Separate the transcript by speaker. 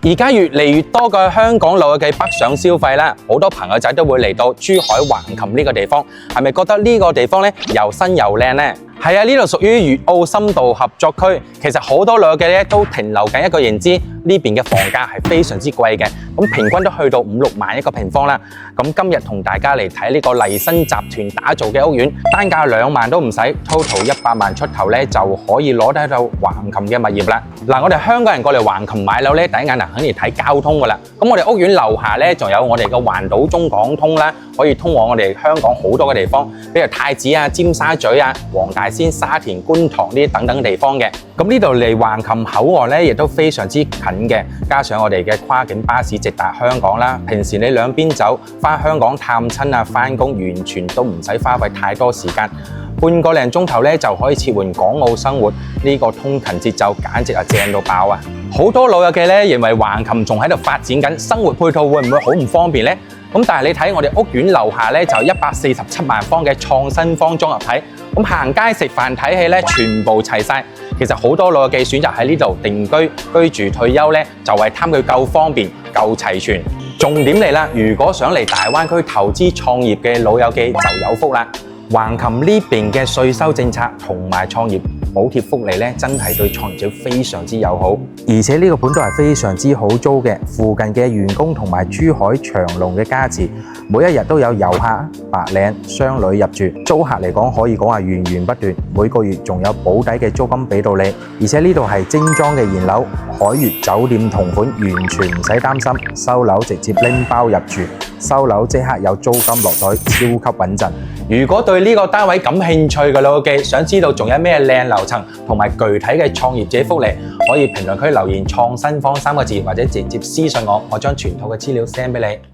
Speaker 1: 而家越嚟越多嘅香港老友記北上消費啦，好多朋友仔都會嚟到珠海橫琴呢個地方，係咪覺得呢個地方咧又新又靚呢？係啊，呢度屬於粵澳深度合作區，其實好多老友記咧都停留緊一個認知，呢邊嘅房價係非常之貴嘅，咁平均都去到5、6萬一個平方啦。咁今日同大家嚟睇呢個麗新集團打造嘅屋苑，單價2萬都唔使 ，total 100萬出頭咧就可以攞得到橫琴嘅物業啦。嗱，我哋香港人過嚟橫琴買樓咧，第一眼肯定睇交通噶啦。咁我哋屋苑樓下咧仲有我哋嘅環島中港通啦，可以通往我哋香港好多嘅地方，比如太子啊、尖沙咀啊、黃大仙、沙田、觀塘呢啲等等地方嘅。咁呢度離橫琴口岸咧亦都非常之近嘅，加上我哋嘅跨境巴士直達香港啦。平時你兩邊走，返香港探親啊、返工，完全都唔使花費太多時間，半個零鐘頭咧就可以切換港澳生活。呢個通勤節奏簡直係正到爆啊！好多老友記咧認為橫琴仲喺度發展緊，生活配套會唔會好唔方便呢？咁但係你睇我哋屋苑樓下咧就147萬方嘅創新方綜合體，咁行街食飯睇戲咧全部齊晒。其實好多老友記選擇喺呢度定居居住退休咧，就係貪佢夠方便、夠齊全。重點嚟啦，如果想嚟大灣區投資創業嘅老友記就有福啦！橫琴呢邊嘅稅收政策同埋創業補貼福利咧，真係對創業者非常之友好，而且呢個盤都係非常之好租嘅。附近嘅員工同埋珠海長隆嘅加持，每一日都有遊客、白領、商旅入住，租客嚟講可以講係源源不斷，每個月仲有保底嘅租金俾到你。而且呢度係精裝嘅現樓，海悅酒店同款，完全唔使擔心，收樓直接拎包入住，收樓即刻有租金落袋，超級穩陣。如果對呢個單位感興趣嘅老友記，想知道仲有咩靚樓層同埋具體嘅創業者福利，可以評論區留言創新方3個字，或者直接私信我，我將全套嘅資料 send 俾你。